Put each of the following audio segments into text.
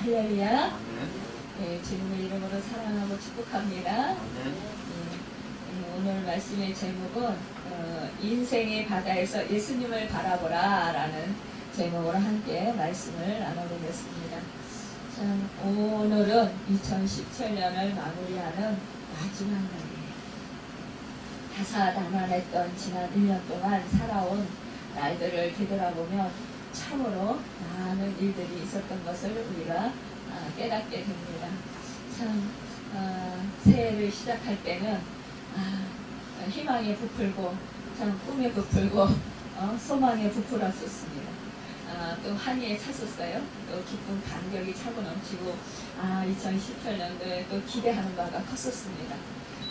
할렐루야. 주님의 이름으로 사랑하고 축복합니다. 오늘 말씀의 제목은 인생의 바다에서 예수님을 바라보라 라는 제목으로 함께 말씀을 나눠보겠습니다. 참, 오늘은 2017년을 마무리하는 마지막 날이에요. 다사다난했던 지난 1년 동안 살아온 날들을 되돌아보면 참으로 많은 일들이 있었던 것을 우리가 깨닫게 됩니다. 참 새해를 시작할 때는 희망에 부풀고 참 꿈에 부풀고 소망에 부풀었었습니다. 또 한이에 찼었어요. 또 기쁜 감격이 차고 넘치고 2017년도에 또 기대하는 바가 컸었습니다.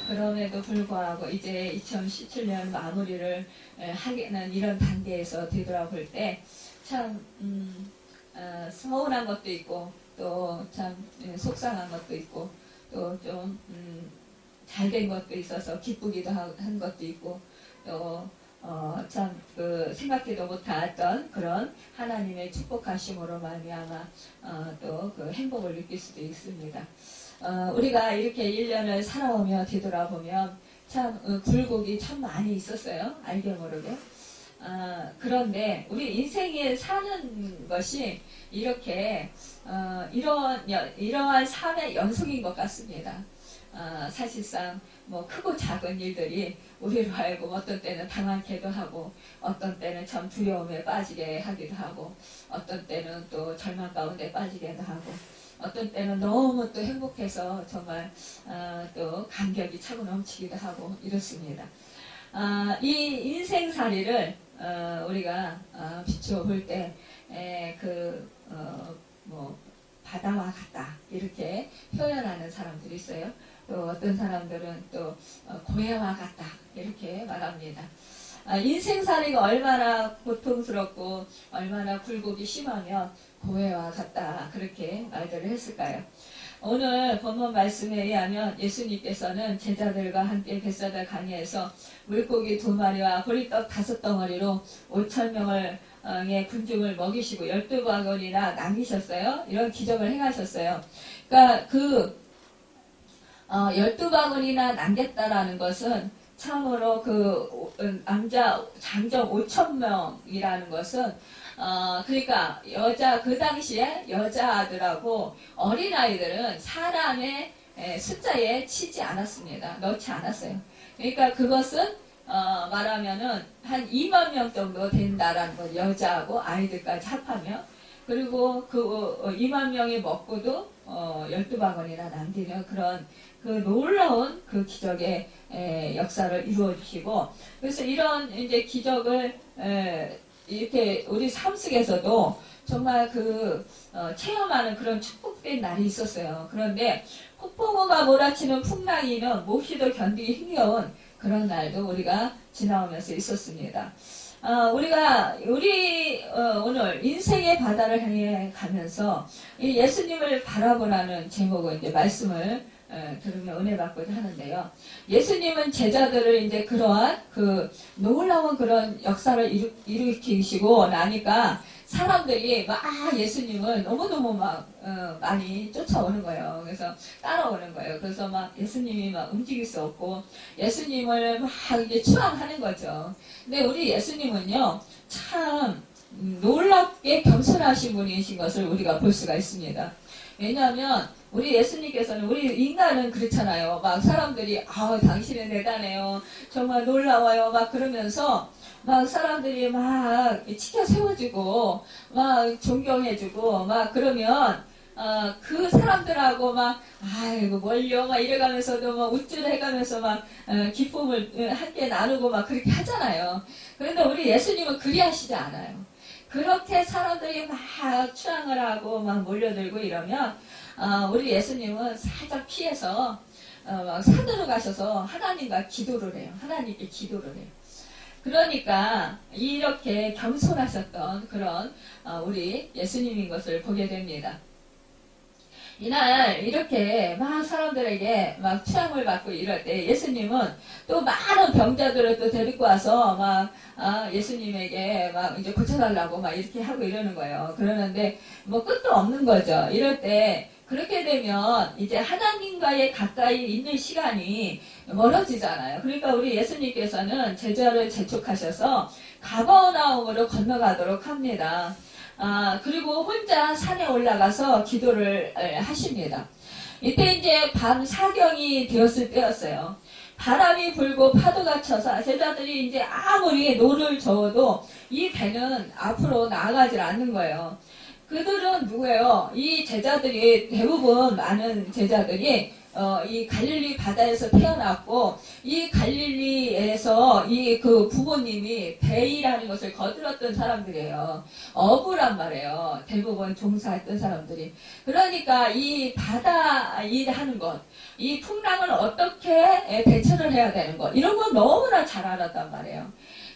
그럼에도 불구하고 이제 2017년 마무리를 하게는 이런 단계에서 되돌아볼 때 참 서운한 것도 있고 또 참 속상한 것도 있고 또 좀 잘된 것도 있어서 기쁘기도 한 것도 있고 또 참 생각지도 못했던 그런 하나님의 축복하심으로 말미암아 또 그 행복을 느낄 수도 있습니다. 우리가 이렇게 1년을 살아오며 되돌아보면 참 굴곡이 참 많이 있었어요. 알게 모르게. 그런데 우리 인생에 사는 것이 이렇게 이러한 삶의 연속인 것 같습니다. 사실상 뭐 크고 작은 일들이 우리로 하여금 어떤 때는 당황케도 하고 어떤 때는 참 두려움에 빠지게 하기도 하고 어떤 때는 또 절망 가운데 빠지게도 하고 어떤 때는 너무 또 행복해서 정말 또 감격이 차고 넘치기도 하고 이렇습니다. 이 인생살이를 우리가 비추어 볼 때 바다와 같다 이렇게 표현하는 사람들이 있어요. 또 어떤 사람들은 또 고해와 같다 이렇게 말합니다. 인생살이가 얼마나 고통스럽고 얼마나 굴곡이 심하면 고해와 같다 그렇게 말들을 했을까요? 오늘 본문 말씀에 의하면 예수님께서는 제자들과 함께 벳사다 강에서 물고기 2마리와 보리떡 5덩어리로 5,000명을 의 군중을 먹이시고 12바구니나 남기셨어요. 이런 기적을 행하셨어요. 그러니까 12바구니나 남겼다라는 것은 참으로 남자 장정 5,000명이라는 것은 그러니까 그 당시에 여자들하고 어린아이들은 사람의 숫자에 치지 않았습니다. 넣지 않았어요. 그러니까 그것은 말하면은 한 2만 명 정도 된다라는 거 여자하고 아이들까지 합하면 그리고 그 2만 명이 먹고도 12바구니나 남기는 그런 그 놀라운 그 기적의 역사를 이루어 주시고 그래서 이런 이제 기적을 이렇게 우리 삶 속에서도 정말 체험하는 그런 축복된 날이 있었어요. 그런데 폭풍우가 몰아치는 풍랑이는 몹시도 견디기 힘겨운 그런 날도 우리가 지나오면서 있었습니다. 우리가 오늘 인생의 바다를 향해 가면서 이 예수님을 바라보라는 제목은 이제 말씀을 들으면 은혜 받고자 하는데요. 예수님은 제자들을 이제 그러한 놀라운 그런 역사를 일으키시고 나니까 사람들이 예수님을 너무너무 많이 쫓아오는 거예요. 그래서 따라오는 거예요. 그래서 예수님이 움직일 수 없고 예수님을 이제 추앙하는 거죠. 근데 우리 예수님은요, 참 놀랍게 겸손하신 분이신 것을 우리가 볼 수가 있습니다. 왜냐하면 우리 예수님께서는 우리 인간은 그렇잖아요. 사람들이 당신은 대단해요. 정말 놀라워요. 그러면서 사람들이 치켜 세워주고 존경해주고 그러면 그 사람들하고 아이고 뭘요 이래가면서도 우쭐해가면서 기쁨을 함께 나누고 그렇게 하잖아요. 그런데 우리 예수님은 그리하시지 않아요. 그렇게 사람들이 추앙을 하고 몰려들고 이러면 우리 예수님은 살짝 피해서 산으로 가셔서 하나님과 기도를 해요. 하나님께 기도를 해요. 그러니까 이렇게 겸손하셨던 그런 우리 예수님인 것을 보게 됩니다. 이날 이렇게 막 사람들에게 막 투항을 받고 이럴 때 예수님은 또 많은 병자들을 또 데리고 와서 막 예수님에게 막 이제 고쳐달라고 막 이렇게 하고 이러는 거예요. 그러는데 뭐 끝도 없는 거죠. 이럴 때 그렇게 되면 이제 하나님과의 가까이 있는 시간이 멀어지잖아요. 그러니까 우리 예수님께서는 제자를 재촉하셔서 가버나움으로 건너가도록 합니다. 그리고 혼자 산에 올라가서 기도를 하십니다. 이때 이제 밤 사경이 되었을 때였어요. 바람이 불고 파도가 쳐서 제자들이 이제 아무리 노를 저어도 이 배는 앞으로 나아가질 않는 거예요. 그들은 누구예요? 이 제자들이 대부분 많은 제자들이 이 갈릴리 바다에서 태어났고 이 갈릴리에서 이 그 부모님이 베이라는 것을 거들었던 사람들이에요. 어부란 말이에요. 대부분 종사했던 사람들이. 그러니까 이 바다 일하는 것, 이 풍랑을 어떻게 대처를 해야 되는 것 이런 건 너무나 잘 알았단 말이에요.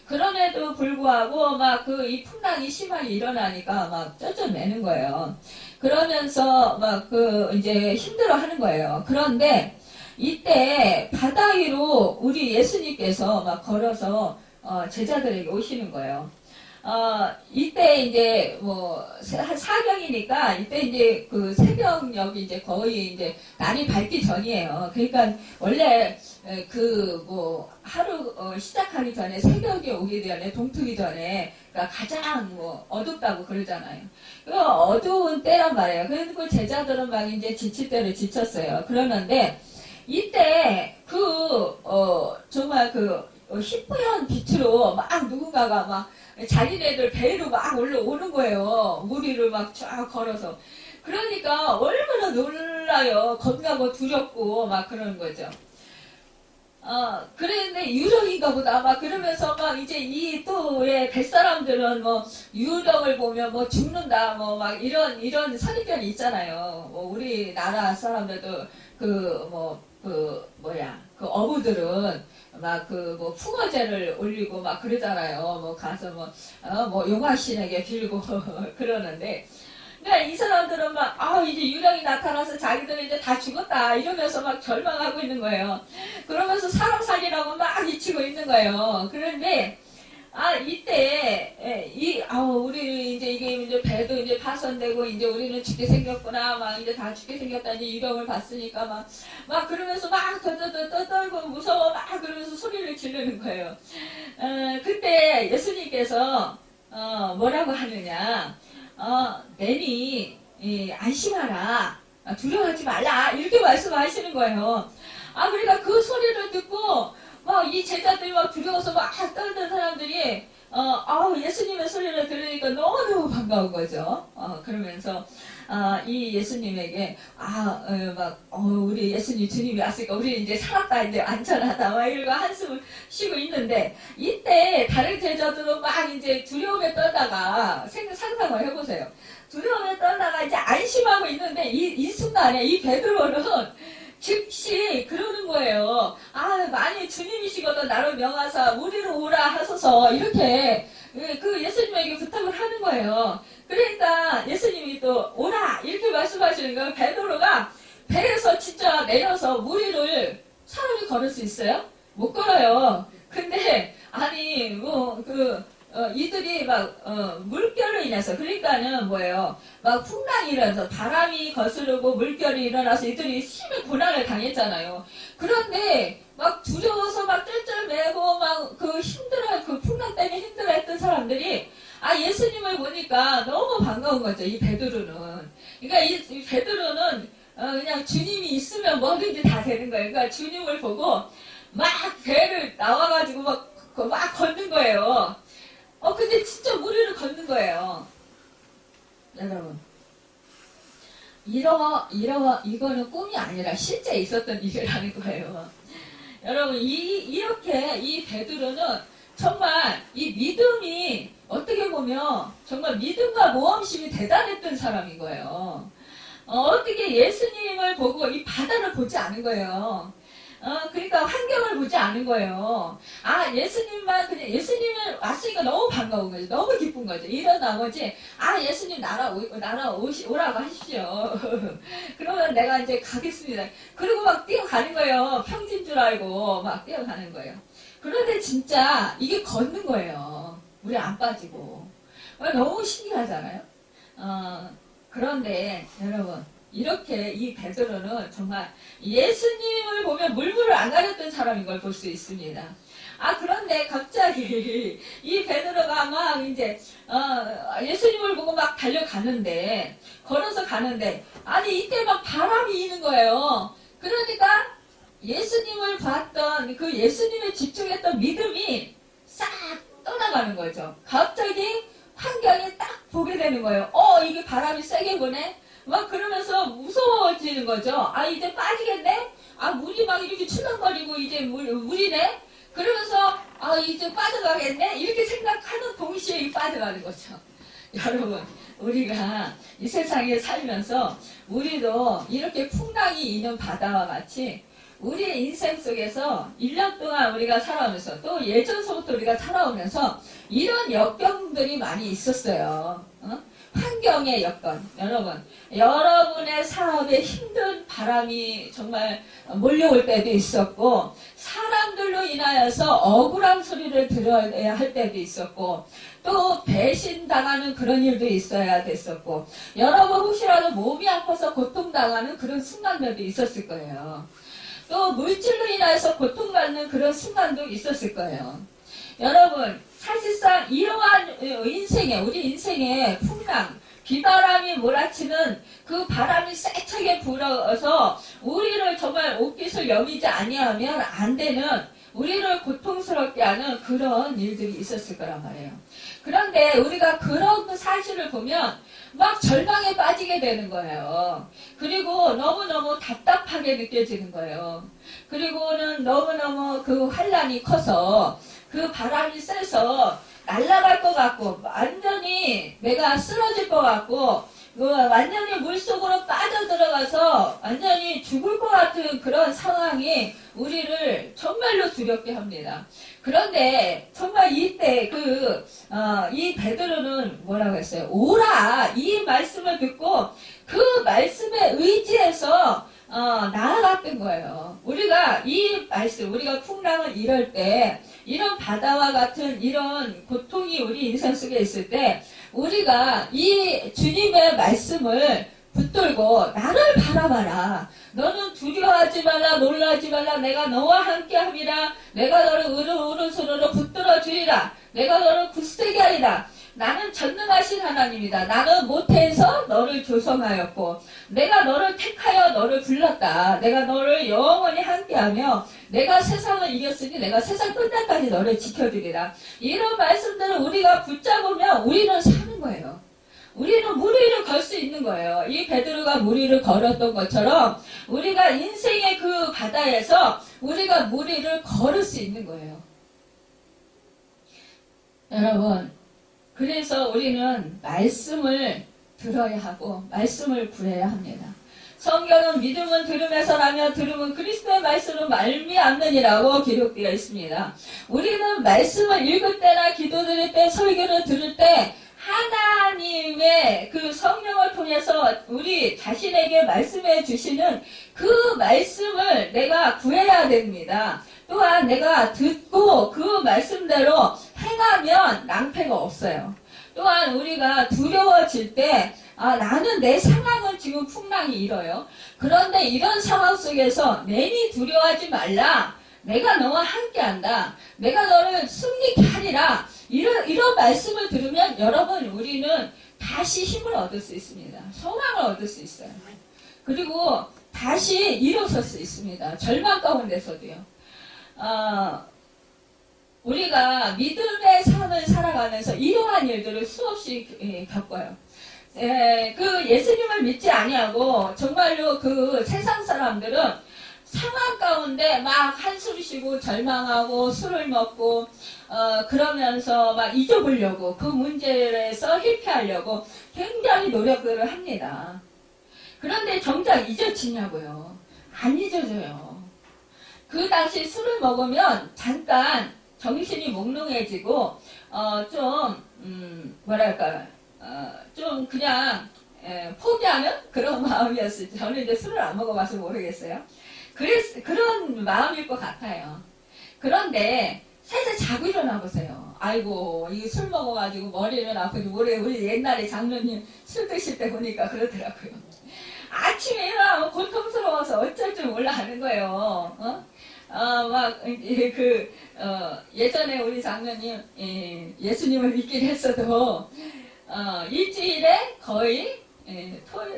그럼에도 불구하고 막 그 이 풍랑이 심하게 일어나니까 막 쩔쩔매는 거예요. 그러면서 막 그 이제 힘들어 하는 거예요. 그런데 이때 바다 위로 우리 예수님께서 막 걸어서 제자들에게 오시는 거예요. 이때 이제 뭐 한 사경이니까 이때 이제 그 새벽녘이 이제 거의 이제 날이 밝기 전이에요. 그러니까 원래 그 뭐 하루 시작하기 전에 새벽에 오기 전에 동트기 전에 그러니까 가장 뭐 어둡다고 그러잖아요. 그 어두운 때란 말이에요. 그래서 그 제자들은 막 이제 지칠 대로 지쳤어요. 그러는데 이때 정말 희뿌연 빛으로 막 누군가가 막 자기네들 배로 막 올라오는 거예요. 물 위를 막 쫙 걸어서. 그러니까 얼마나 놀라요. 겁나고 두렵고 막 그러는 거죠. 그랬는데 유령인가 보다 막 그러면서 막 이제 이 또의 뱃사람들은 뭐 유령을 보면 뭐 죽는다 뭐 막 이런 선입견이 있잖아요. 뭐 우리나라 사람들도 그 어부들은 막 뭐 풍어제를 올리고 막 그러잖아요. 뭐 가서 뭐 용화신에게 빌고 그러는데 그러니까 이 사람들은 막 이제 유령이 나타나서 자기들은 이제 다 죽었다 이러면서 막 절망하고 있는 거예요. 그러면서 사람 살리라고 막 이치고 있는 거예요. 그런데 이때 우리 이제 이게 배도 이제 파손되고 이제 우리는 죽게 생겼구나 막 이제 다 죽게 생겼다 이제 유령을 봤으니까 막 그러면서 막 떠들고 무서워 막 그러면서 소리를 지르는 거예요. 그때 예수님께서 뭐라고 하느냐? 내니 안심하라. 두려워하지 말라. 이렇게 말씀하시는 거예요. 그러니까 그 소리를 듣고 막 이 제자들이 막 두려워서 막 떠드는 사람들이 예수님의 소리를 들으니까 너무너무 반가운 거죠. 그러면서 이 예수님에게 우리 예수님 주님이 왔으니까 우리 이제 살았다 이제 안전하다 막 이러고 한숨을 쉬고 있는데 이때 다른 제자들은 막 이제 두려움에 떨다가 상상을 해보세요. 두려움에 떨다가 이제 안심하고 있는데 이 순간에 이 베드로는 즉시 그러는 거예요. 만일 주님이시거든 나를 명하사 우리로 오라 하소서 이렇게 그 예수님에게 부탁을 하는 거예요. 그러니까 예수님이 또 오라 이렇게 말씀하시는 거예요. 베드로가 배에서 진짜 내려서 물 위를 사람이 걸을 수 있어요? 못 걸어요. 근데 이들이 물결로 인해서 그러니까는 뭐예요? 막 풍랑이 일어나서 바람이 거스르고 물결이 일어나서 이들이 심히 고난을 당했잖아요. 그런데 막 두려워서 막 쩔쩔매고 막 그 풍랑 때문에 힘들어했던 사람들이 예수님을 보니까 너무 반가운 거죠. 이 베드로는. 그러니까 이 베드로는 그냥 주님이 있으면 뭐든지 다 되는 거예요. 그러니까 주님을 보고 막 배를 나와가지고 막 걷는 거예요. 근데 진짜 물 위를 걷는 거예요. 여러분. 이거는 꿈이 아니라 실제 있었던 일이라는 거예요. 여러분, 이렇게 이 베드로는 정말 이 믿음이 어떻게 보면 정말 믿음과 모험심이 대단했던 사람인 거예요. 어떻게 예수님을 보고 이 바다를 보지 않은 거예요. 그러니까 환경을 보지 않은 거예요. 아, 예수님만, 그냥 예수님을 왔으니까 너무 반가운 거죠. 너무 기쁜 거죠. 이런 나머지, 아, 예수님 오라고 하십시오. 그러면 내가 이제 가겠습니다. 그리고 막 뛰어가는 거예요. 평지인 줄 알고 막 뛰어가는 거예요. 그런데 진짜 이게 걷는 거예요. 물에 안 빠지고. 너무 신기하잖아요. 그런데 여러분, 이렇게 이 베드로는 정말 예수님을 보면 물불을 안 가렸던 사람인 걸 볼 수 있습니다. 그런데 갑자기 이 베드로가 막 이제 예수님을 보고 막 달려가는데, 걸어서 가는데, 아니 이때 막 바람이 이는 거예요. 그러니까 예수님을 봤던 그 예수님에 집중했던 믿음이 싹 떠나가는 거죠. 갑자기 환경이 딱 보게 되는 거예요. 이게 바람이 세게 부네? 막 그러면서 무서워지는 거죠. 이제 빠지겠네? 물이 막 이렇게 출렁거리고 이제 물이네? 그러면서, 이제 빠져가겠네? 이렇게 생각하는 동시에 빠져가는 거죠. 여러분, 우리가 이 세상에 살면서 우리도 이렇게 풍랑이 있는 바다와 같이 우리의 인생 속에서 1년 동안 우리가 살아오면서 또 예전서부터 우리가 살아오면서 이런 역경들이 많이 있었어요. 환경의 여건. 여러분의 사업에 힘든 바람이 정말 몰려올 때도 있었고, 사람들로 인하여서 억울한 소리를 들어야 할 때도 있었고, 또 배신당하는 그런 일도 있어야 됐었고, 여러분 혹시라도 몸이 아파서 고통당하는 그런 순간들도 있었을 거예요. 또 물질로 인하여서 고통받는 그런 순간도 있었을 거예요. 여러분, 사실상 이러한 우리 인생의 풍랑, 비바람이 몰아치는 그 바람이 세차게 불어서 우리를 정말 옷깃을 여미지 아니하면 안 되는, 우리를 고통스럽게 하는 그런 일들이 있었을 거란 말이에요. 그런데 우리가 그런 사실을 보면 막 절망에 빠지게 되는 거예요. 그리고 너무너무 답답하게 느껴지는 거예요. 그리고는 너무너무 그 환란이 커서 그 바람이 세서 날아갈 것 같고, 완전히 내가 쓰러질 것 같고, 완전히 물속으로 빠져들어가서 완전히 죽을 것 같은 그런 상황이 우리를 정말로 두렵게 합니다. 그런데 정말 이때 이 베드로는 뭐라고 했어요? 오라! 이 말씀을 듣고 그 말씀에 의지해서 나아갔던 거예요. 우리가 이 말씀, 우리가 풍랑을 이럴 때, 이런 바다와 같은 이런 고통이 우리 인생 속에 있을 때, 우리가 이 주님의 말씀을 붙들고 나를 바라봐라. 너는 두려워하지 말라, 놀라지 말라. 내가 너와 함께 함이라. 내가 너를 오른손으로 붙들어 주리라. 내가 너를 굳세게 하리라. 나는 전능하신 하나님이다. 나는 모태에서 너를 조성하였고, 내가 너를 택하여 너를 불렀다. 내가 너를 영원히 함께하며, 내가 세상을 이겼으니 내가 세상 끝날까지 너를 지켜주리라. 이런 말씀들을 우리가 붙잡으면 우리는 사는 거예요. 우리는 물 위를 걸 수 있는 거예요. 이 베드로가 물 위를 걸었던 것처럼 우리가 인생의 그 바다에서 우리가 물 위를 걸을 수 있는 거예요. 여러분, 그래서 우리는 말씀을 들어야 하고 말씀을 구해야 합니다. 성경은 믿음은 들음에서 나며 들음은 그리스도의 말씀으로 말미암느니라고 기록되어 있습니다. 우리는 말씀을 읽을 때나 기도드릴 때, 설교를 들을 때 하나님의 그 성령을 통해서 우리 자신에게 말씀해 주시는 그 말씀을 내가 구해야 됩니다. 또한 내가 듣고 그 말씀대로 행하면 낭패가 없어요. 또한 우리가 두려워질 때 나는 내 상황은 지금 풍랑이 일어요. 그런데 이런 상황 속에서 내니 두려워하지 말라. 내가 너와 함께한다. 내가 너를 승리케 하리라. 이런 말씀을 들으면 여러분, 우리는 다시 힘을 얻을 수 있습니다. 소망을 얻을 수 있어요. 그리고 다시 일어설 수 있습니다. 절망 가운데서도요. 우리가 믿음의 삶을 살아가면서 이러한 일들을 수없이 겪어요. 그 예수님을 믿지 아니하고 정말로 그 세상 사람들은 상황 가운데 막 한숨 쉬고 절망하고 술을 먹고 그러면서 막 잊어보려고, 그 문제에서 회피하려고 굉장히 노력을 합니다. 그런데 정작 잊어지냐고요? 안 잊어져요. 그 당시 술을 먹으면 잠깐 정신이 몽롱해지고 뭐랄까 좀 그냥 포기하는 그런 마음이었어요. 저는 이제 술을 안 먹어봐서 모르겠어요. 그런 마음일 것 같아요. 그런데 살살 자고 일어나 보세요. 아이고, 이 술 먹어가지고 머리는 아프지. 우리 옛날에 장로님 술 드실 때 보니까 그러더라고요. 아침에 일어나면 고통스러워서 어쩔 줄 몰라 하는 거예요. 예전에 우리 장로님, 예수님을 믿긴 했어도, 일주일에 거의,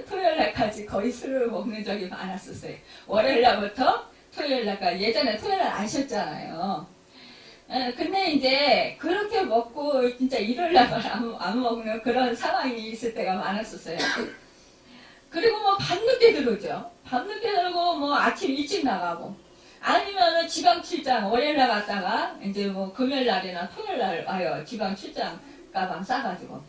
토요일 날까지 거의 술을 먹는 적이 많았었어요. 월요일 날부터 토요일 날까지. 예전에 토요일 날 안 쉬었잖아요. 근데 이제 그렇게 먹고 진짜 일요일 날만 안 먹는 그런 상황이 있을 때가 많았었어요. 그리고 뭐 밤늦게 들어오죠. 밤늦게 들고 뭐 아침 일찍 나가고 아니면은 지방 출장 월요일 날 갔다가 이제 뭐 금요일 날이나 토요일 날 와요. 지방 출장 가방 싸가지고.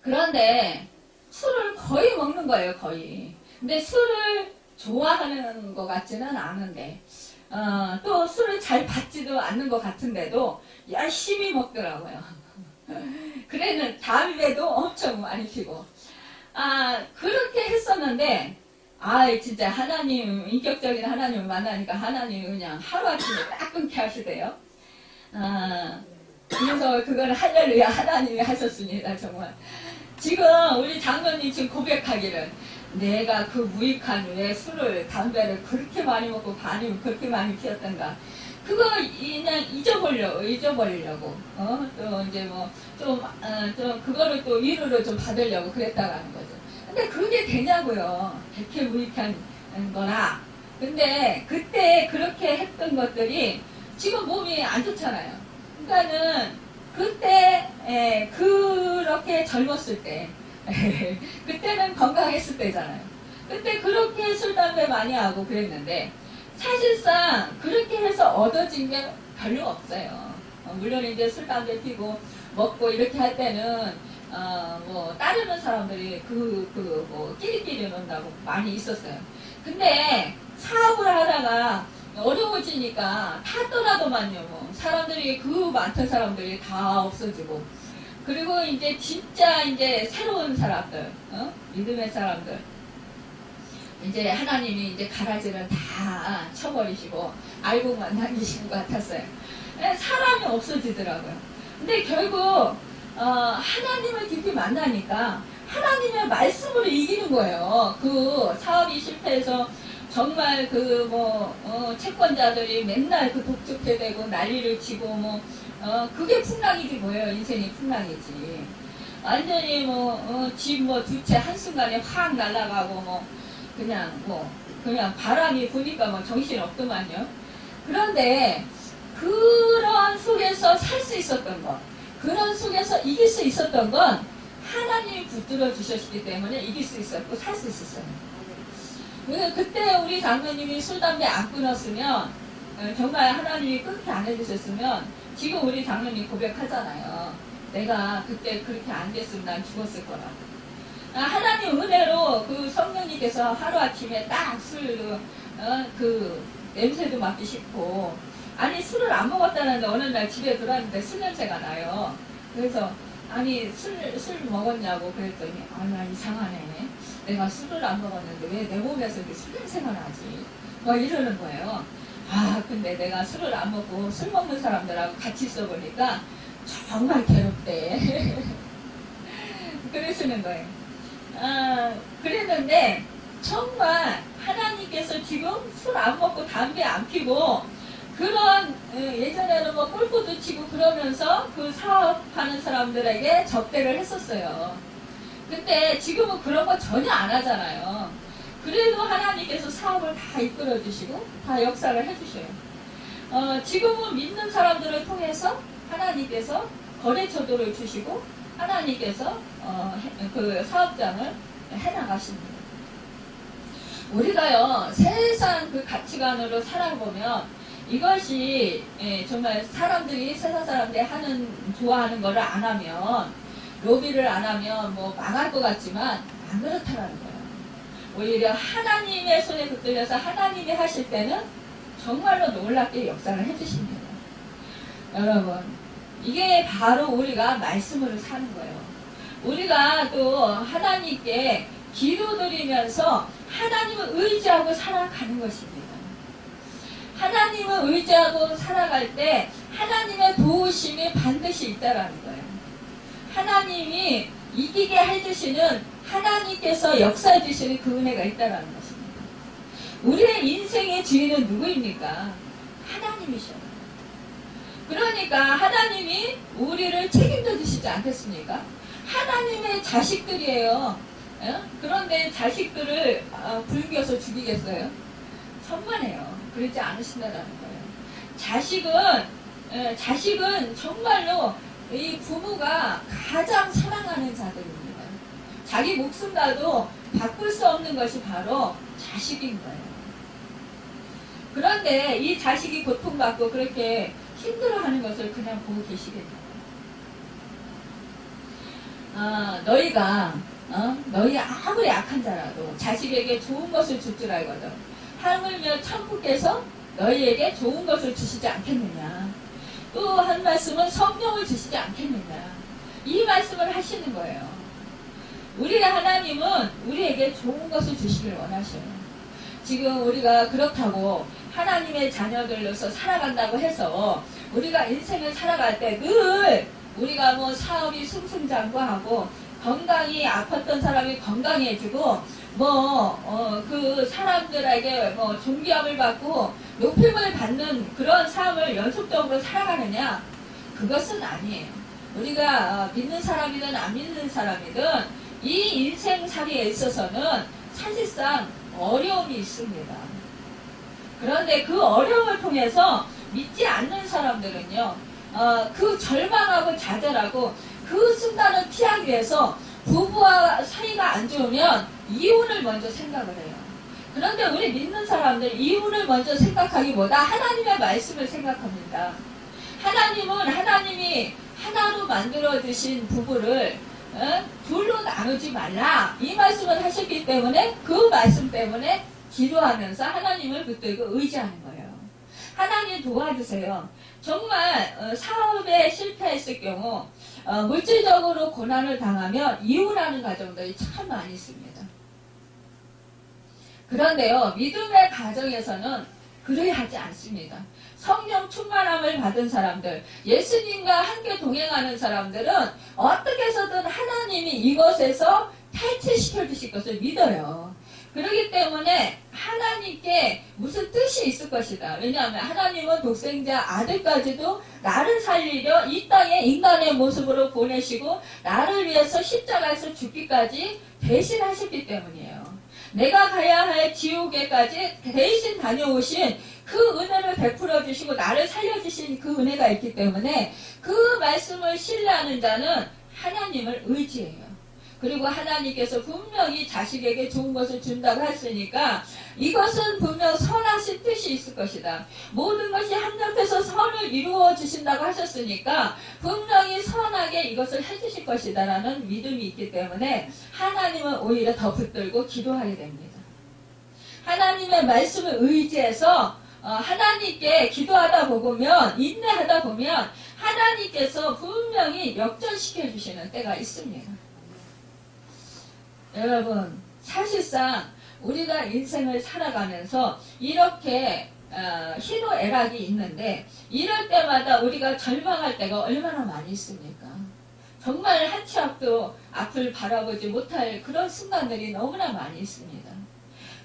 그런데 술을 거의 먹는 거예요. 거의. 근데 술을 좋아하는 것 같지는 않은데 또 술을 잘 받지도 않는 것 같은데도 열심히 먹더라고요. 그래는 담배도 엄청 많이 피고 그렇게 했었는데 진짜 하나님 인격적인 하나님을 만나니까 하나님이 그냥 하루아침에 딱 끊게 하시대요. 그래서 그걸 할렐루야 하나님이 하셨습니다. 정말 지금 우리 장로님 지금 고백하기를 내가 그 무익한 왜 술을 담배를 그렇게 많이 먹고 반이 그렇게 많이 피웠던가 그거 그냥 잊어버리려고 또 이제 뭐 좀 그거를 또 위로를 좀 받으려고 그랬다고 하는 거죠. 근데 그게 되냐고요. 그렇게 무익한 거나. 근데 그때 그렇게 했던 것들이 지금 몸이 안 좋잖아요. 그러니까는 그때 그렇게 젊었을 때 그때는 건강했을 때잖아요. 그때 그렇게 술 담배 많이 하고 그랬는데 사실상 그렇게 해서 얻어진 게 별로 없어요. 물론 이제 술 담배 피고 먹고 이렇게 할 때는 뭐 따르는 사람들이 뭐 끼리끼리 논다고 많이 있었어요. 근데 사업을 하다가 어려워지니까 다 떠나더만요. 뭐 사람들이 많던 사람들이 다 없어지고 그리고 이제 진짜 이제 새로운 사람들 믿음의 사람들 이제 하나님이 이제 가라지를 다 쳐버리시고 알고만 다니신 것 같았어요. 사람이 없어지더라고요. 근데 결국 하나님을 깊이 만나니까 하나님의 말씀으로 이기는 거예요. 그 사업이 실패해서 정말 채권자들이 맨날 독촉해대고 난리를 치고 그게 풍랑이지 뭐예요. 인생이 풍랑이지. 완전히 집 두 채 한순간에 확 날아가고 그냥 바람이 부니까 정신 없더만요. 그런데 그런 속에서 살 수 있었던 것, 그런 속에서 이길 수 있었던 건 하나님이 붙들어 주셨기 때문에 이길 수 있었고 살 수 있었어요. 그때 우리 장로님이 술, 담배 안 끊었으면 정말 하나님이 끊게 안 해주셨으면 지금 우리 장로님 고백하잖아요. 내가 그때 그렇게 안 됐으면 난 죽었을 거라고. 하나님 은혜로 그 성령님께서 하루아침에 딱 그 냄새도 맡기 싫고 아니 술을 안 먹었다는데 어느 날 집에 들어왔는데 술 냄새가 나요. 그래서 아니 술 먹었냐고 그랬더니 나 이상하네. 내가 술을 안 먹었는데 왜 내 몸에서 이렇게 술 냄새가 나지? 이러는 거예요. 근데 내가 술을 안 먹고 술 먹는 사람들하고 같이 있어 보니까 정말 괴롭대. 그러시는 거예요. 그랬는데 정말 하나님께서 지금 술 안 먹고 담배 안 피고 그런 예전에는 골프도 치고 그러면서 그 사업하는 사람들에게 접대를 했었어요. 근데 지금은 그런 거 전혀 안 하잖아요. 그래도 하나님께서 사업을 다 이끌어 주시고 다 역사를 해주셔요. 지금은 믿는 사람들을 통해서 하나님께서 거래처도를 주시고 하나님께서 그 사업장을 해나가십니다. 우리가요 세상 그 가치관으로 살아보면 이것이 정말 사람들이 세상 사람들이 좋아하는 거를 안 하면 로비를 안 하면 망할 것 같지만 안 그렇다라는 거예요. 오히려 하나님의 손에 붙들려서 하나님이 하실 때는 정말로 놀랍게 역사를 해주십니다. 여러분, 이게 바로 우리가 말씀으로 사는 거예요. 우리가 또 하나님께 기도드리면서 하나님을 의지하고 살아가는 것입니다. 하나님을 의지하고 살아갈 때 하나님의 도우심이 반드시 있다라는 거예요. 하나님이 이기게 해주시는, 하나님께서 역사해 주시는 그 은혜가 있다라는 것입니다. 우리의 인생의 주인은 누구입니까? 하나님이셔요. 그러니까 하나님이 우리를 책임져 주시지 않겠습니까? 하나님의 자식들이에요. 그런데 자식들을 굶겨서 죽이겠어요? 천만에요. 그러지 않으신다는 거예요. 자식은 정말로 이 부모가 가장 사랑하는 자들입니다. 자기 목숨과도 바꿀 수 없는 것이 바로 자식인 거예요. 그런데 이 자식이 고통받고 그렇게 힘들어하는 것을 그냥 보고 계시겠나요? 너희 아무리 약한 자라도 자식에게 좋은 것을 줄 줄 알거든. 하물며 천국께서 너희에게 좋은 것을 주시지 않겠느냐. 또 한 말씀은 성령을 주시지 않겠느냐. 이 말씀을 하시는 거예요. 우리의 하나님은 우리에게 좋은 것을 주시길 원하셔요. 지금 우리가 그렇다고 하나님의 자녀들로서 살아간다고 해서 우리가 인생을 살아갈 때 늘 우리가 뭐 사업이 승승장구하고 건강히 아팠던 사람이 건강해지고 그 사람들에게 뭐 존귀함을 받고 높임을 받는 그런 삶을 연속적으로 살아가느냐? 그것은 아니에요. 우리가 믿는 사람이든 안 믿는 사람이든 이 인생살이에 있어서는 사실상 어려움이 있습니다. 그런데 그 어려움을 통해서 믿지 않는 사람들은요, 그 절망하고 좌절하고 그 순간을 피하기 위해서 부부와 사이가 안 좋으면 이혼을 먼저 생각을 해요. 그런데 우리 믿는 사람들 이혼을 먼저 생각하기보다 하나님의 말씀을 생각합니다. 하나님이 하나로 만들어주신 부부를 둘로 나누지 말라, 이 말씀을 하셨기 때문에 그 말씀 때문에 기도하면서 하나님을 붙들고 의지하는 거예요. 하나님 도와주세요. 정말 사업에 실패했을 경우 물질적으로 고난을 당하면 이혼하는 가정들이 참 많이 있습니다. 그런데요, 믿음의 가정에서는 그래야 하지 않습니다. 성령 충만함을 받은 사람들, 예수님과 함께 동행하는 사람들은 어떻게 해서든 하나님이 이것에서 탈취시켜 주실 것을 믿어요. 그렇기 때문에 하나님께 무슨 뜻이 있을 것이다. 왜냐하면 하나님은 독생자 아들까지도 나를 살리려 이 땅에 인간의 모습으로 보내시고 나를 위해서 십자가에서 죽기까지 대신하셨기 때문이에요. 내가 가야 할 지옥에까지 대신 다녀오신 그 은혜를 베풀어 주시고 나를 살려주신 그 은혜가 있기 때문에 그 말씀을 신뢰하는 자는 하나님을 의지해요. 그리고 하나님께서 분명히 자식에게 좋은 것을 준다고 했으니까 이것은 분명 선하신 뜻이 있을 것이다. 모든 것이 합력해서 선을 이루어 주신다고 하셨으니까 분명히 선하게 이것을 해주실 것이다 라는 믿음이 있기 때문에 하나님은 오히려 더 붙들고 기도하게 됩니다. 하나님의 말씀을 의지해서 하나님께 기도하다 보면, 인내하다 보면 하나님께서 분명히 역전시켜 주시는 때가 있습니다. 여러분, 사실상 우리가 인생을 살아가면서 이렇게 희노애락이 있는데 이럴 때마다 우리가 절망할 때가 얼마나 많이 있습니까? 정말 한 치 앞도 앞을 바라보지 못할 그런 순간들이 너무나 많이 있습니다.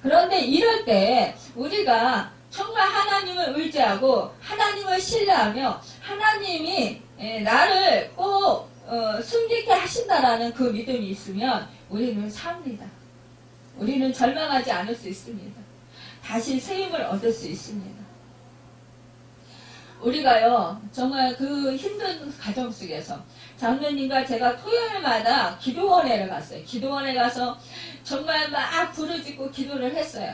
그런데 이럴 때 우리가 정말 하나님을 의지하고 하나님을 신뢰하며 하나님이 나를 꼭 숨기게 하신다라는 그 믿음이 있으면 우리는 삽니다. 우리는 절망하지 않을 수 있습니다. 다시 새 힘을 얻을 수 있습니다. 우리가요, 정말 그 힘든 가정 속에서 장로님과 제가 토요일마다 기도원회를 갔어요. 기도원에 가서 정말 막 부르짖고 기도를 했어요.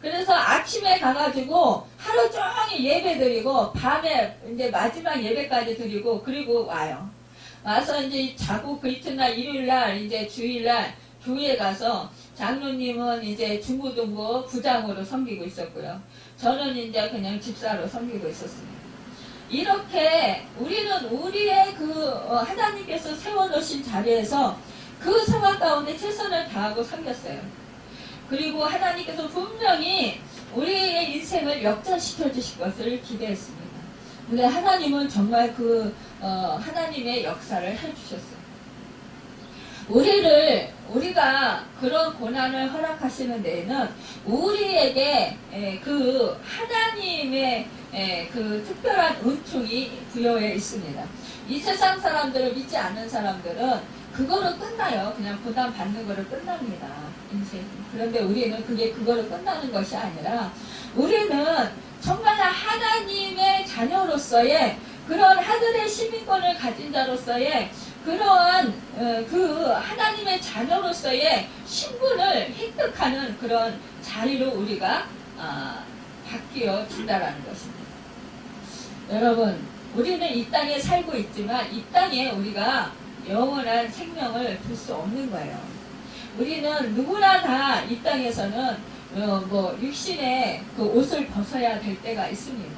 그래서 아침에 가가지고 하루 종일 예배 드리고 밤에 이제 마지막 예배까지 드리고 그리고 와요. 와서 이제 자고 그 이튿날 일요일날 이제 주일날 교회에 가서 장로님은 이제 중고등부 부장으로 섬기고 있었고요. 저는 이제 그냥 집사로 섬기고 있었습니다. 이렇게 우리는 우리의 하나님께서 세워놓으신 자리에서 그 상황 가운데 최선을 다하고 섬겼어요. 그리고 하나님께서 분명히 우리의 인생을 역전시켜 주실 것을 기대했습니다. 근데 하나님은 정말 하나님의 역사를 해주셨어요. 우리가 그런 고난을 허락하시는 데에는 우리에게 하나님의 특별한 은총이 부여해 있습니다. 이 세상 사람들을 믿지 않는 사람들은 그거로 끝나요. 그냥 고난 받는 거로 끝납니다. 인생이. 그런데 우리는 그거로 끝나는 것이 아니라 우리는 정말 하나님의 자녀로서의 그런 하늘의 시민권을 가진 자로서의 그러한 하나님의 자녀로서의 신분을 획득하는 그런 자리로 우리가 바뀌어 준다라는 것입니다. 여러분, 우리는 이 땅에 살고 있지만 이 땅에 우리가 영원한 생명을 둘 수 없는 거예요. 우리는 누구나 다 이 땅에서는 육신의 옷을 벗어야 될 때가 있습니다.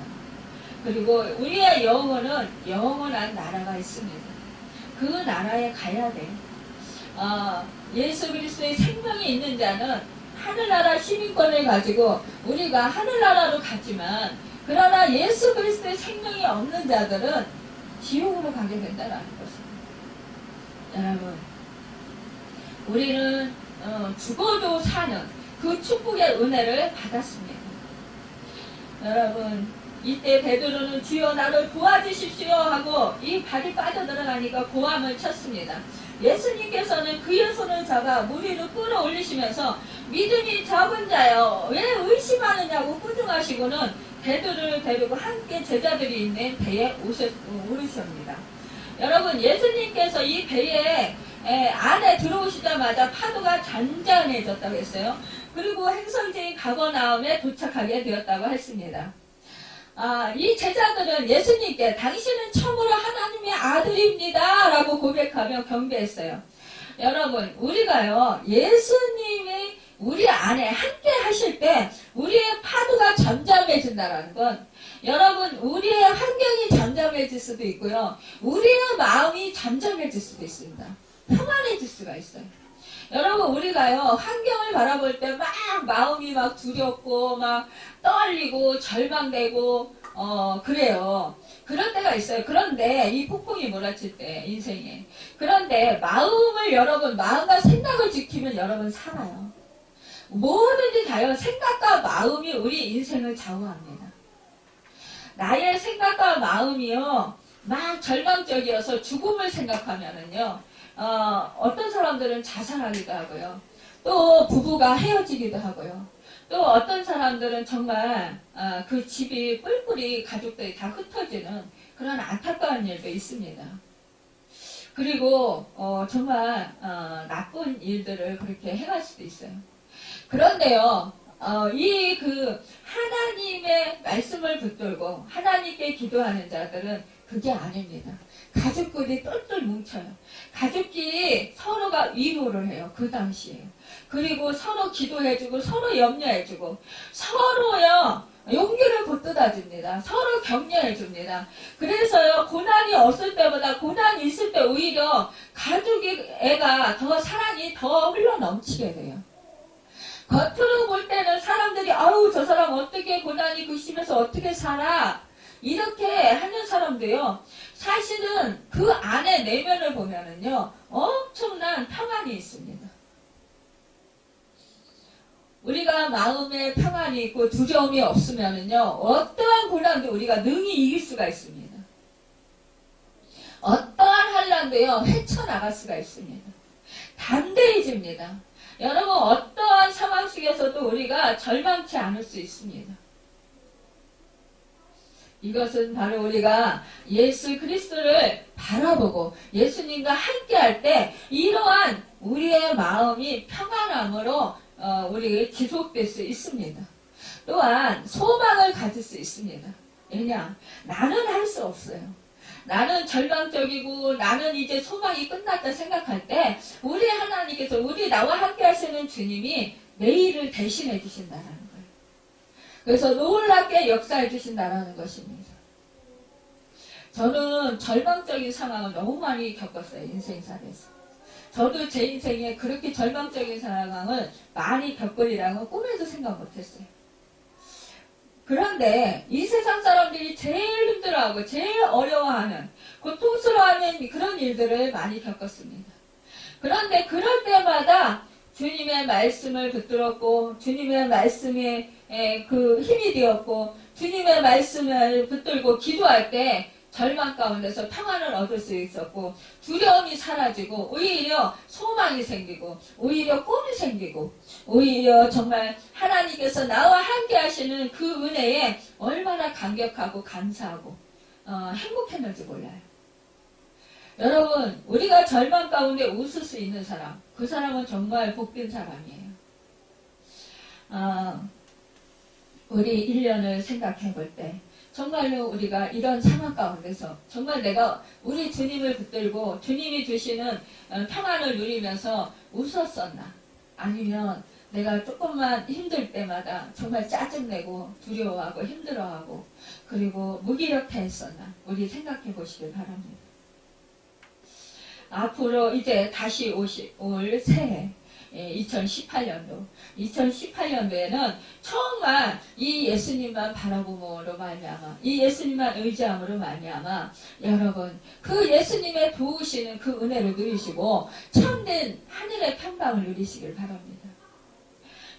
그리고 우리의 영혼은 영원한 나라가 있습니다. 그 나라에 가야 돼. 예수 그리스도의 생명이 있는 자는 하늘나라 시민권을 가지고 우리가 하늘나라로 가지만, 그러나 예수 그리스도의 생명이 없는 자들은 지옥으로 가게 된다는 것입니다. 여러분, 우리는 죽어도 사는 그 축복의 은혜를 받았습니다. 여러분, 이때 베드로는 주여 나를 도와주십시오 하고 이 발이 빠져들어가니까 고함을 쳤습니다. 예수님께서는 그의 손을 잡아 물 위로 끌어올리시면서 믿음이 적은 자여 왜 의심하느냐고 꾸중하시고는 베드로를 데리고 함께 제자들이 있는 배에 오르십니다. 여러분, 예수님께서 이 배에 안에 들어오시자마자 파도가 잔잔해졌다고 했어요. 그리고 행선지인 가버나움에 도착하게 되었다고 했습니다. 이 제자들은 예수님께 당신은 참으로 하나님의 아들입니다 라고 고백하며 경배했어요. 여러분, 우리가요, 예수님이 우리 안에 함께 하실 때 우리의 파도가 잠잠해진다는 건, 여러분, 우리의 환경이 잠잠해질 수도 있고요, 우리의 마음이 잠잠해질 수도 있습니다. 평안해질 수가 있어요. 여러분, 우리가요, 환경을 바라볼 때 마음이 두렵고 떨리고 절망되고 그래요. 그런 때가 있어요. 그런데 이 폭풍이 몰아칠 때 인생에, 그런데 마음과 생각을 지키면 여러분 살아요. 뭐든지 다요, 생각과 마음이 우리 인생을 좌우합니다. 나의 생각과 마음이요 절망적이어서 죽음을 생각하면은요, 어떤 사람들은 자살하기도 하고요, 또 부부가 헤어지기도 하고요, 또 어떤 사람들은 정말 그 집이 뿔뿔이 가족들이 다 흩어지는 그런 안타까운 일도 있습니다. 그리고 정말 나쁜 일들을 그렇게 행할 수도 있어요. 그런데요, 하나님의 말씀을 붙들고 하나님께 기도하는 자들은 그게 아닙니다. 가족끼리 똘똘 뭉쳐요. 가족끼리 서로가 위로를 해요. 그 당시에. 그리고 서로 기도해주고 서로 염려해주고 서로요 용기를 북돋아줍니다. 서로 격려해줍니다. 그래서요, 고난이 없을 때보다 고난이 있을 때 오히려 애가 더 사랑이 더 흘러넘치게 돼요. 겉으로 볼 때는 사람들이 아우 저 사람 어떻게 고난이 심해서 어떻게 살아 이렇게 하는 사람도요, 사실은 그 안에 내면을 보면은요 엄청난 평안이 있습니다. 우리가 마음에 평안이 있고 두려움이 없으면은요 어떠한 고난도 우리가 능히 이길 수가 있습니다. 어떠한 환난도요 헤쳐나갈 수가 있습니다. 담대해집니다. 여러분, 어떠한 상황 속에서도 우리가 절망치 않을 수 있습니다. 이것은 바로 우리가 예수 그리스도를 바라보고 예수님과 함께 할 때 이러한 우리의 마음이 평안함으로 우리 지속될 수 있습니다. 또한 소망을 가질 수 있습니다. 왜냐? 나는 할 수 없어요. 나는 절망적이고 나는 이제 소망이 끝났다 생각할 때 우리 하나님께서 나와 함께 하시는 주님이 내일을 대신해 주신다라는 거예요. 그래서 놀랍게 역사해 주신다라는 것입니다. 저는 절망적인 상황을 너무 많이 겪었어요. 인생살에서. 저도 제 인생에 그렇게 절망적인 상황을 많이 겪으리라고 꿈에도 생각 못했어요. 그런데 이 세상 사람들이 제일 힘들어하고 제일 어려워하는 고통스러워하는 그런 일들을 많이 겪었습니다. 그런데 그럴 때마다 주님의 말씀을 붙들었고 주님의 말씀에 그 힘이 되었고 주님의 말씀을 붙들고 기도할 때 절망 가운데서 평안을 얻을 수 있었고 두려움이 사라지고 오히려 소망이 생기고 오히려 꿈이 생기고 오히려 정말 하나님께서 나와 함께 하시는 그 은혜에 얼마나 감격하고 감사하고 행복했는지 몰라요. 여러분, 우리가 절망 가운데 웃을 수 있는 사람, 그 사람은 정말 복된 사람이에요. 우리 1년을 생각해 볼 때 정말로 우리가 이런 상황 가운데서 정말 내가 우리 주님을 붙들고 주님이 주시는 평안을 누리면서 웃었었나? 아니면 내가 조금만 힘들 때마다 정말 짜증내고 두려워하고 힘들어하고 그리고 무기력해했었나? 우리 생각해 보시길 바랍니다. 앞으로 이제 다시 올 새해 2018년도. 2018년도에는 정말 이 예수님만 바라봄으로 말미암아, 이 예수님만 의지함으로 말미암아, 여러분 그 예수님의 도우시는 그 은혜를 누리시고 참된 하늘의 평강을 누리시길 바랍니다.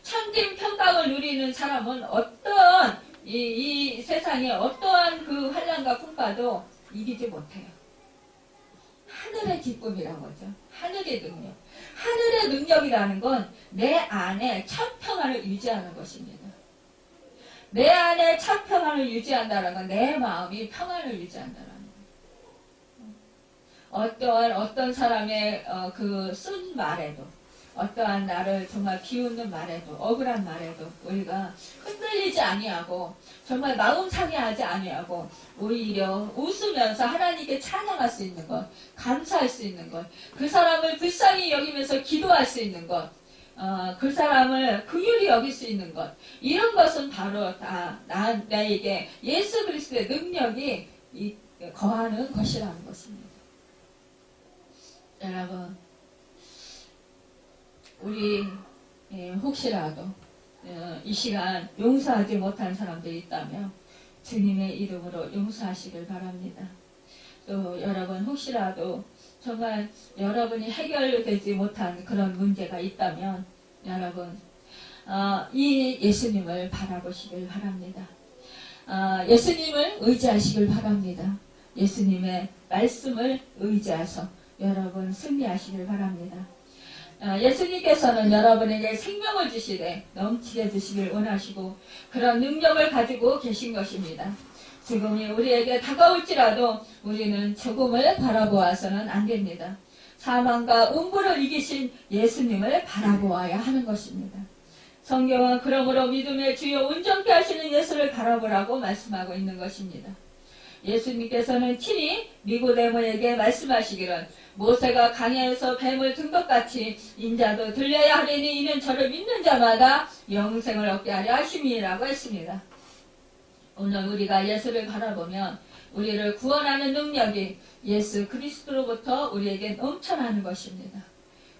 참된 평강을 누리는 사람은 어떠한 이 세상에 어떠한 그 환난과 풍파도 이기지 못해요. 하늘의 기쁨이란 거죠. 하늘의 능력. 하늘의 능력이라는 건 내 안에 첫 평안을 유지하는 것입니다. 내 안에 첫 평안을 유지한다는 건 내 마음이 평안을 유지한다는 거예요. 어떤 사람의 그 쓴 말에도 어떠한 나를 정말 비웃는 말에도 억울한 말에도 우리가 흔들리지 아니하고 정말 마음 상해하지 아니하고 오히려 웃으면서 하나님께 찬양할 수 있는 것, 감사할 수 있는 것, 그 사람을 불쌍히 여기면서 기도할 수 있는 것, 그 사람을 긍휼히 여길 수 있는 것, 이런 것은 바로 다 나에게 예수 그리스도의 능력이 거하는 것이라는 것입니다. 여러분, 우리 혹시라도 이 시간 용서하지 못한 사람들이 있다면 주님의 이름으로 용서하시길 바랍니다. 또 여러분 혹시라도 정말 여러분이 해결되지 못한 그런 문제가 있다면 여러분 이 예수님을 바라보시길 바랍니다. 예수님을 의지하시길 바랍니다. 예수님의 말씀을 의지해서 여러분 승리하시길 바랍니다. 예수님께서는 여러분에게 생명을 주시되 넘치게 주시길 원하시고 그런 능력을 가지고 계신 것입니다. 죽음이 우리에게 다가올지라도 우리는 죽음을 바라보아서는 안 됩니다. 사망과 음부를 이기신 예수님을 바라보아야 하는 것입니다. 성경은 그러므로 믿음의 주요 온전케 하시는 예수를 바라보라고 말씀하고 있는 것입니다. 예수님께서는 친히 니고데모에게 말씀하시기를 모세가 강야에서 뱀을 든 것 같이 인자도 들려야 하리니 이는 저를 믿는 자마다 영생을 얻게 하려 하심이라고 했습니다. 오늘 우리가 예수를 바라보면 우리를 구원하는 능력이 예수 그리스도로부터 우리에게 넘쳐나는 것입니다.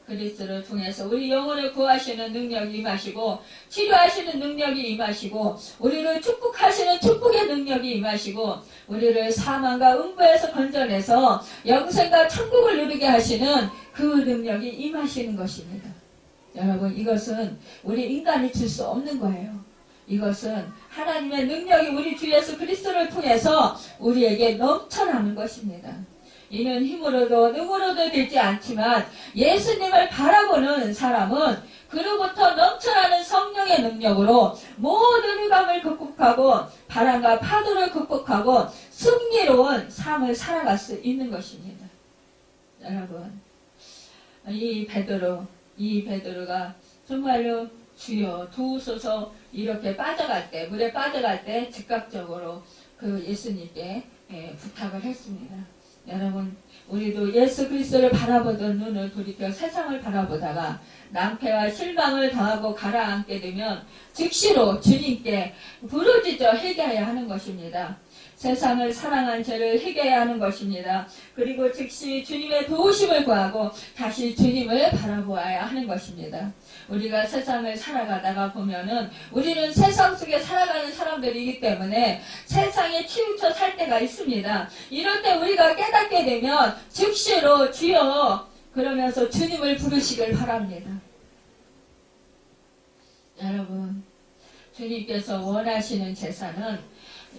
그리스도를 통해서 우리 영혼을 구하시는 능력이 임하시고 치료하시는 능력이 임하시고 우리를 축복하시는 축복의 능력이 임하시고 우리를 사망과 음부에서 건져내서 영생과 천국을 누리게 하시는 그 능력이 임하시는 것입니다. 여러분 이것은 우리 인간이 줄 수 없는 거예요. 이것은 하나님의 능력이 우리 주 예수 그리스도를 통해서 우리에게 넘쳐나는 것입니다. 이는 힘으로도 능으로도 되지 않지만 예수님을 바라보는 사람은 그로부터 넘쳐나는 성령의 능력으로 모든 흑암을 극복하고 바람과 파도를 극복하고 승리로운 삶을 살아갈 수 있는 것입니다. 여러분 이 베드로가 정말로 주여 도우소서 이렇게 빠져갈 때 물에 빠져갈 때 즉각적으로 그 예수님께 부탁을 했습니다. 여러분, 우리도 예수 그리스도를 바라보던 눈을 돌이켜 세상을 바라보다가 낭패와 실망을 당하고 가라앉게 되면 즉시로 주님께 부르짖어 회개해야 하는 것입니다. 세상을 사랑한 죄를 회개해야 하는 것입니다. 그리고 즉시 주님의 도우심을 구하고 다시 주님을 바라보아야 하는 것입니다. 우리가 세상을 살아가다가 보면은 우리는 세상 속에 살아가는 사람들이기 때문에 세상에 치우쳐 살 때가 있습니다. 이럴 때 우리가 깨닫게 되면 즉시로 주여 그러면서 주님을 부르시길 바랍니다. 여러분, 주님께서 원하시는 제사는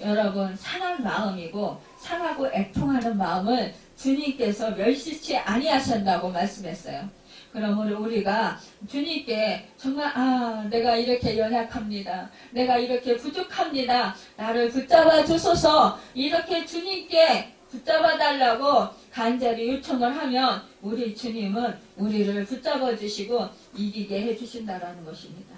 여러분 상한 마음이고 상하고 애통하는 마음을 주님께서 멸시치 아니하신다고 말씀했어요. 그러므로 우리가 주님께 정말 내가 이렇게 연약합니다. 내가 이렇게 부족합니다. 나를 붙잡아 주소서 이렇게 주님께 붙잡아 달라고 간절히 요청을 하면 우리 주님은 우리를 붙잡아 주시고 이기게 해주신다라는 것입니다.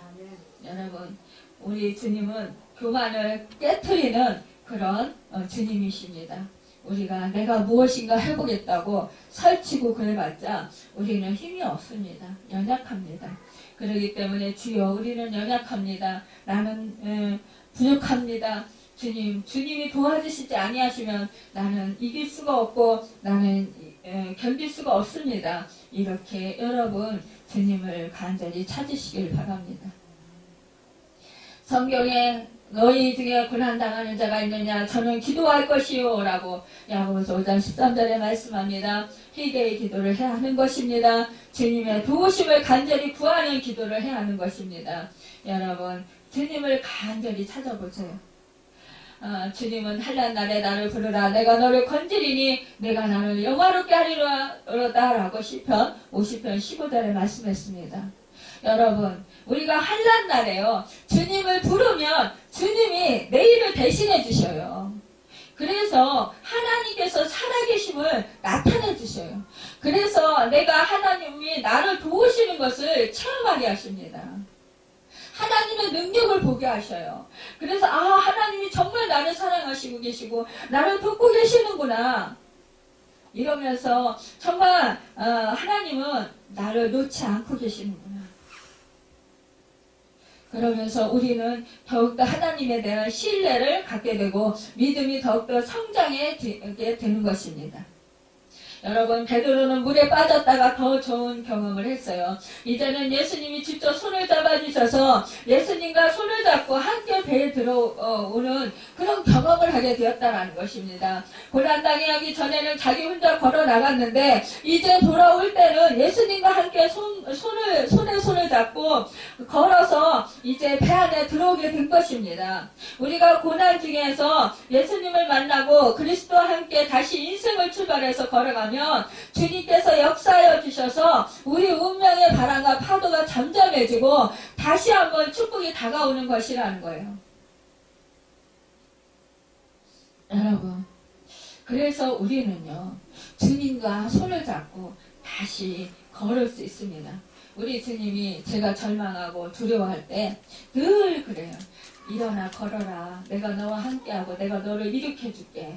여러분, 우리 주님은 교만을 깨트리는 그런 주님이십니다. 우리가 내가 무엇인가 해보겠다고 설치고 그래봤자 우리는 힘이 없습니다. 연약합니다. 그렇기 때문에 주여 우리는 연약합니다. 나는 부족합니다. 주님이 도와주시지 아니하시면 나는 이길 수가 없고 나는 견딜 수가 없습니다. 이렇게 여러분 주님을 간절히 찾으시길 바랍니다. 성경에 너희 중에 고난당하는 자가 있느냐 저는 기도할 것이요 라고 야고보서 5장 13절에 말씀합니다. 회개의 기도를 해야 하는 것입니다. 주님의 도우심을 간절히 구하는 기도를 해야 하는 것입니다. 여러분 주님을 간절히 찾아보세요. 주님은 한란 날에 나를 부르라 내가 너를 건지리니 내가 나를 영화롭게 하리로다 라고 시편 50편 15절에 말씀했습니다. 여러분 우리가 한란 날에요 주님을 부르면 주님이 내 일을 대신해 주셔요. 그래서 하나님께서 살아계심을 나타내 주셔요. 그래서 내가 하나님이 나를 도우시는 것을 체험하게 하십니다. 하나님의 능력을 보게 하셔요. 그래서 하나님이 정말 나를 사랑하시고 계시고 나를 돕고 계시는구나 이러면서 정말 하나님은 나를 놓지 않고 계시는구나. 그러면서 우리는 더욱더 하나님에 대한 신뢰를 갖게 되고 믿음이 더욱더 성장하게 되는 것입니다. 여러분 베드로는 물에 빠졌다가 더 좋은 경험을 했어요. 이제는 예수님이 직접 손을 잡아주셔서 예수님과 손을 잡고 함께 배에 들어오는 그런 경험을 하게 되었다는 것입니다. 고난당하기 전에는 자기 혼자 걸어 나갔는데 이제 돌아올 때는 예수님과 함께 손에 손을 잡고 걸어서 이제 배 안에 들어오게 된 것입니다. 우리가 고난 중에서 예수님을 만나고 그리스도와 함께 다시 인생을 출발해서 걸어가면 주님께서 역사하여 주셔서 우리 운명의 바람과 파도가 잠잠해지고 다시 한번 축복이 다가오는 것이라는 거예요. 여러분 그래서 우리는요 주님과 손을 잡고 다시 걸을 수 있습니다. 우리 주님이 제가 절망하고 두려워할 때 늘 그래요. 일어나 걸어라. 내가 너와 함께하고 내가 너를 일으켜줄게.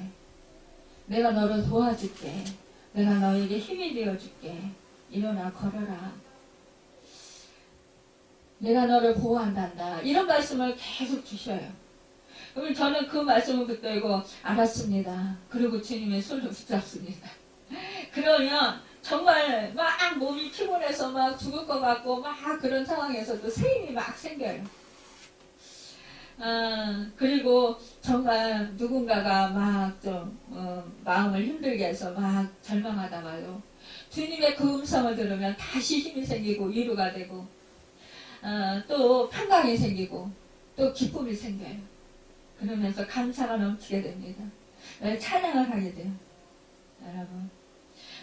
내가 너를 도와줄게. 내가 너에게 힘이 되어줄게. 일어나 걸어라. 내가 너를 보호한단다. 이런 말씀을 계속 주셔요. 그럼 저는 그 말씀을 붙들고 알았습니다. 그리고 주님의 손을 붙잡습니다. 그러면 정말 막 몸이 피곤해서 막 죽을 것 같고 막 그런 상황에서도 새 힘이 막 생겨요. 그리고 정말 누군가가 막 좀 마음을 힘들게 해서 막 절망하다가요 주님의 그 음성을 들으면 다시 힘이 생기고 위로가 되고 또 평강이 생기고 또 기쁨이 생겨요. 그러면서 감사가 넘치게 됩니다. 찬양을 하게 돼요. 여러분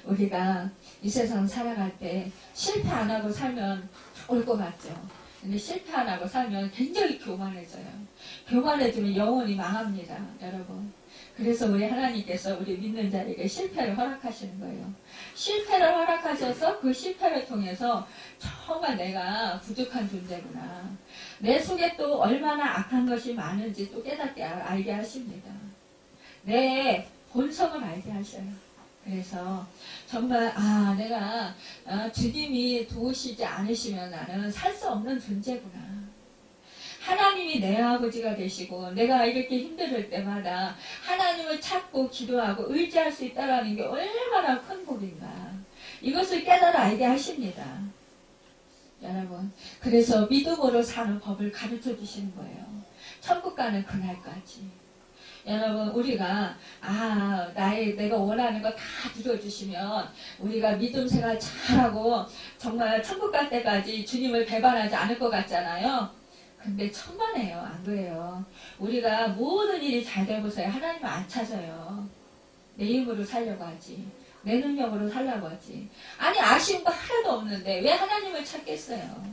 우리가 이 세상 살아갈 때 실패 안 하고 살면 좋을 것 같죠. 근데 실패 안 하고 살면 굉장히 교만해져요. 교만해지면 영혼이 망합니다. 여러분. 그래서 우리 하나님께서 우리 믿는 자에게 실패를 허락하시는 거예요. 실패를 허락하셔서 그 실패를 통해서 정말 내가 부족한 존재구나. 내 속에 또 얼마나 악한 것이 많은지 또 깨닫게 알게 하십니다. 내 본성을 알게 하셔요. 그래서 정말 내가 주님이 도우시지 않으시면 나는 살 수 없는 존재구나. 하나님이 내 아버지가 되시고 내가 이렇게 힘들 때마다 하나님을 찾고 기도하고 의지할 수 있다는 게 얼마나 큰 복인가. 이것을 깨달아 알게 하십니다. 여러분, 그래서 믿음으로 사는 법을 가르쳐 주시는 거예요. 천국 가는 그날까지. 여러분, 우리가 내가 원하는 거 다 들어주시면 우리가 믿음 생활 잘하고 정말 천국 갈 때까지 주님을 배반하지 않을 것 같잖아요. 근데 천만에요. 안 그래요. 우리가 모든 일이 잘 되고서야 하나님을 안 찾아요. 내 힘으로 살려고 하지. 내 능력으로 살려고 하지. 아니, 아쉬운 거 하나도 없는데 왜 하나님을 찾겠어요?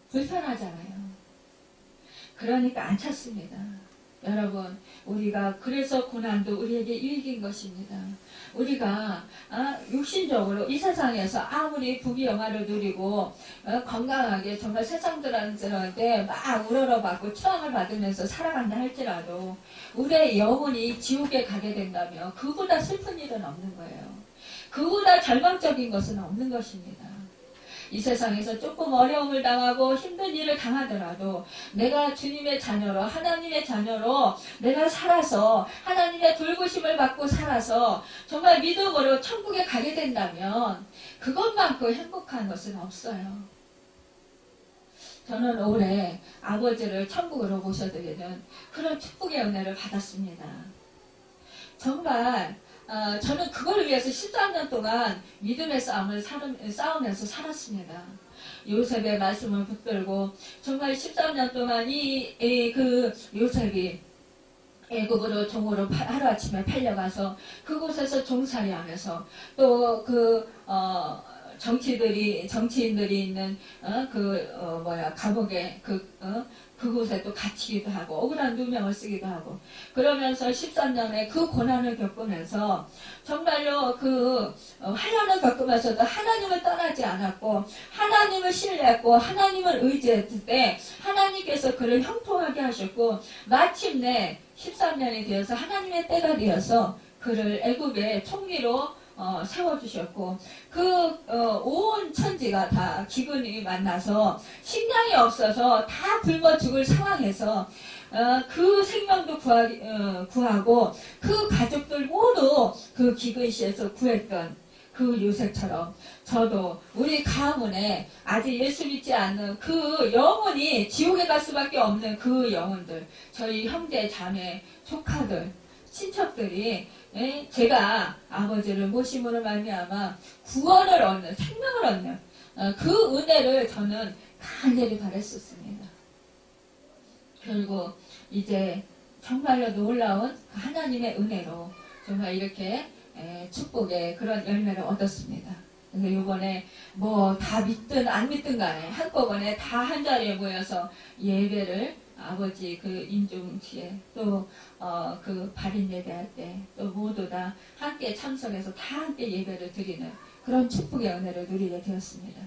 불편하잖아요. 그러니까 안 찾습니다. 여러분, 우리가 그래서 고난도 우리에게 유익인 것입니다. 우리가 육신적으로 이 세상에서 아무리 부귀영화를 누리고 건강하게 정말 세상 사람들한테 막 우러러받고 추앙을 받으면서 살아간다 할지라도 우리의 영혼이 지옥에 가게 된다면 그보다 슬픈 일은 없는 거예요. 그보다 절망적인 것은 없는 것입니다. 이 세상에서 조금 어려움을 당하고 힘든 일을 당하더라도 내가 주님의 자녀로 하나님의 자녀로 내가 살아서 하나님의 돌보심을 받고 살아서 정말 믿음으로 천국에 가게 된다면 그것만큼 행복한 것은 없어요. 저는 올해 아버지를 천국으로 모셔드리는 그런 축복의 은혜를 받았습니다. 정말 저는 그걸 위해서 13년 동안 믿음의 싸움을 싸우면서 살았습니다. 요셉의 말씀을 붙들고 정말 13년 동안 그 요셉이 애굽으로 종으로 하루아침에 팔려가서 그곳에서 종살이하면서 또 정치인들이 있는 감옥에 그곳에 또 갇히기도 하고 억울한 누명을 쓰기도 하고 그러면서 13년의 그 고난을 겪으면서 정말로 환난을 겪으면서도 하나님을 떠나지 않았고 하나님을 신뢰했고 하나님을 의지했을 때 하나님께서 그를 형통하게 하셨고 마침내 13년이 되어서 하나님의 때가 되어서 그를 애굽의 총리로 세워주셨고 온 천지가 다 기근이 만나서 식량이 없어서 다 굶어 죽을 상황에서 그 생명도 구하고 그 가족들 모두 그 기근시에서 구했던 그 요셉처럼 저도 우리 가문에 아직 예수 믿지 않는 그 영혼이 지옥에 갈 수밖에 없는 그 영혼들, 저희 형제 자매 조카들 친척들이 제가 아버지를 모심으로 말미암아 구원을 얻는 생명을 얻는 그 은혜를 저는 간절히 바랬었습니다. 결국 이제 정말로 놀라운 하나님의 은혜로 정말 이렇게 축복의 그런 열매를 얻었습니다. 그래서 이번에 다 믿든 안 믿든 간에 한꺼번에 다 한자리에 모여서 예배를 아버지 임종시에 또 발인 예배할 때 또 모두 다 함께 참석해서 다 함께 예배를 드리는 그런 축복의 은혜를 누리게 되었습니다.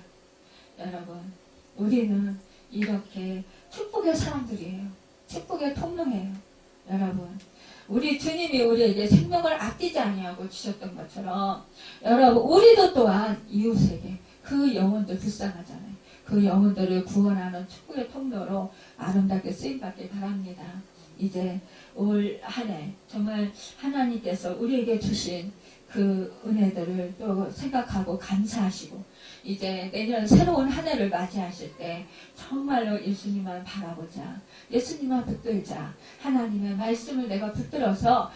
여러분, 우리는 이렇게 축복의 사람들이에요. 축복의 통로예요. 여러분, 우리 주님이 우리에게 생명을 아끼지 아니하고 주셨던 것처럼 여러분, 우리도 또한 이웃에게 그 영혼들 불쌍하잖아요. 그 영혼들을 구원하는 축복의 통로로 아름답게 쓰임받길 바랍니다. 이제 올 한 해 정말 하나님께서 우리에게 주신 그 은혜들을 또 생각하고 감사하시고 이제 내년 새로운 한 해를 맞이하실 때 정말로 예수님만 바라보자. 예수님만 붙들자. 하나님의 말씀을 내가 붙들어서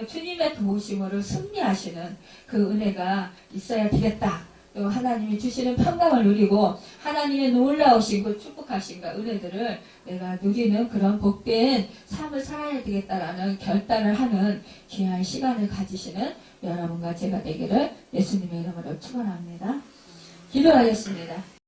주님의 도우심으로 승리하시는 그 은혜가 있어야 되겠다. 또 하나님이 주시는 평강을 누리고 하나님의 놀라우신 그 축복하신 그 은혜들을 내가 누리는 그런 복된 삶을 살아야 되겠다라는 결단을 하는 귀한 시간을 가지시는 여러분과 제가 되기를 예수님의 이름으로 축원합니다. 기도하겠습니다.